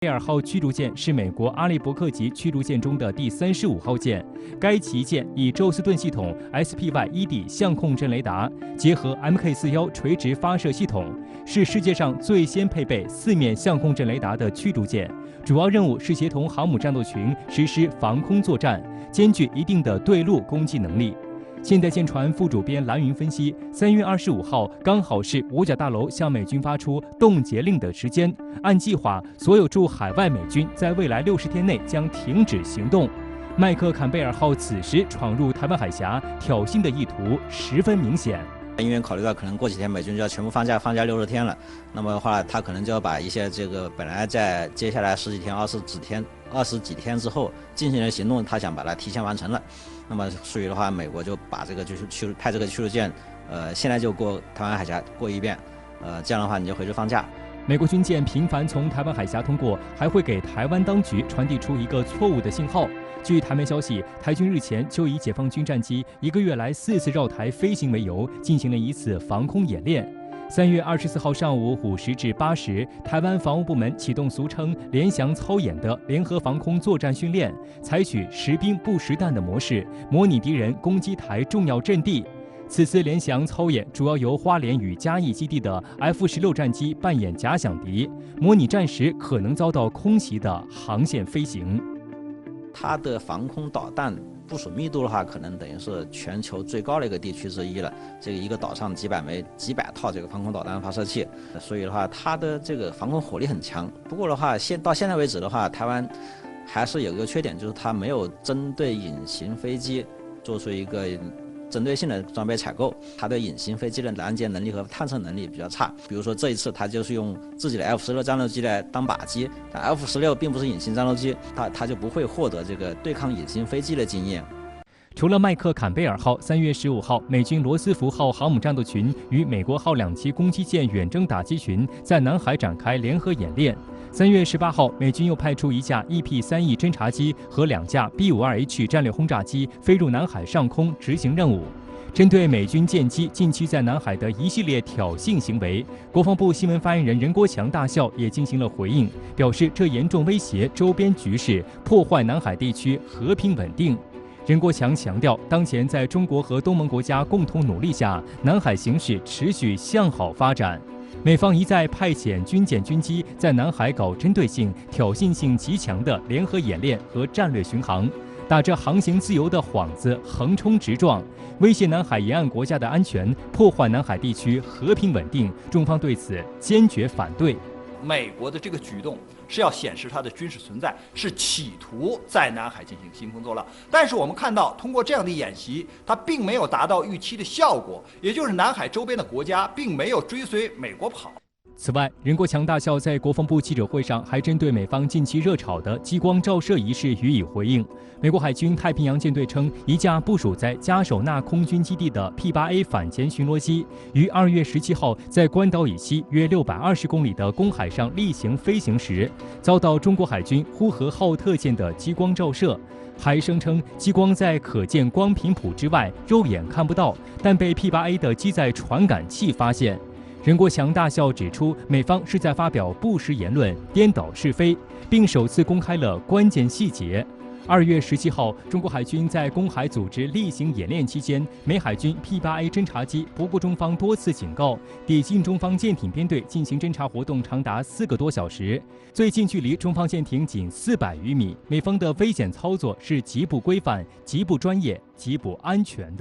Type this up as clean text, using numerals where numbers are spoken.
贝尔号驱逐舰是美国阿利伯克级驱逐舰中的第35号舰。该旗舰以宙斯盾系统 SPY-1D 相控阵雷达，结合 Mk41垂直发射系统，是世界上最先配备4面相控阵雷达的驱逐舰。主要任务是协同航母战斗群实施防空作战，兼具一定的对陆攻击能力。现代舰船副主编蓝云分析，3月25号刚好是五角大楼向美军发出冻结令的时间。按计划，所有驻海外美军在未来60天内将停止行动。麦克坎贝尔号此时闯入台湾海峡，挑衅的意图十分明显。因为考虑到可能过几天美军就要全部放假60天了，那么的话，他可能就要把一些这个本来在接下来10几天、20几天之后进行的行动，他想把它提前完成了。那么所以的话，美国就把这个就是派这个驱逐舰，现在就过台湾海峡过一遍，这样的话你就回去放假。美国军舰频繁从台湾海峡通过，还会给台湾当局传递出一个错误的信号。据台媒消息，台军日前就以解放军战机1个月来4次绕台飞行为由，进行了一次防空演练。3月24号上午5时至8时，台湾防务部门启动俗称“联翔操演”的联合防空作战训练，采取实兵不实弹的模式，模拟敌人攻击台重要阵地。此次联翔操演主要由花莲与嘉义基地的 F-16战机扮演假想敌，模拟战时可能遭到空袭的航线飞行。它的防空导弹部署密度的话，可能等于是全球最高的一个地区之一了。这个一个岛上几百套这个防空导弹发射器，所以的话，它的这个防空火力很强。不过的话，到现在为止的话，台湾还是有一个缺点，就是它没有针对隐形飞机做出一个针对性的装备采购，它对隐形飞机的拦截能力和探测能力比较差。比如说这一次，它就是用自己的 F-16战斗机来当靶机，但 F-16并不是隐形战斗机，它就不会获得这个对抗隐形飞机的经验。除了麦克坎贝尔号，3月15号，美军罗斯福号航母战斗群与美国号2栖攻击舰远征打击群在南海展开联合演练。3月18号，美军又派出1架 EP-3E 侦察机和2架 B-52H 战略轰炸机飞入南海上空执行任务。针对美军舰机近期在南海的一系列挑衅行为，国防部新闻发言人任国强大校也进行了回应，表示这严重威胁周边局势，破坏南海地区和平稳定。任国强强调，当前在中国和东盟国家共同努力下，南海形势持续向好发展。美方一再派遣军舰军机在南海搞针对性、挑衅性极强的联合演练和战略巡航，打着航行自由的幌子横冲直撞，威胁南海沿岸国家的安全，破坏南海地区和平稳定。中方对此坚决反对。美国的这个举动是要显示它的军事存在，是企图在南海进行兴风作浪。但是我们看到，通过这样的演习，它并没有达到预期的效果，也就是南海周边的国家并没有追随美国跑。此外，任国强大校在国防部记者会上还针对美方近期热炒的激光照射一事予以回应。美国海军太平洋舰队称，一架部署在加手纳空军基地的 P-8A 反潜巡逻机于2月17号在关岛以西约620公里的公海上例行飞行时，遭到中国海军呼和浩特舰的激光照射。还声称激光在可见光频谱之外肉眼看不到，但被 P-8A 的机载传感器发现。任国强大校指出，美方是在发表不实言论，颠倒是非，并首次公开了关键细节。2月17号，中国海军在公海组织例行演练期间，美海军 P-8A 侦察机不顾中方多次警告，抵近中方舰艇编队进行侦察活动长达4个多小时，最近距离中方舰艇仅400余米。美方的危险操作是极不规范、极不专业、极不安全的。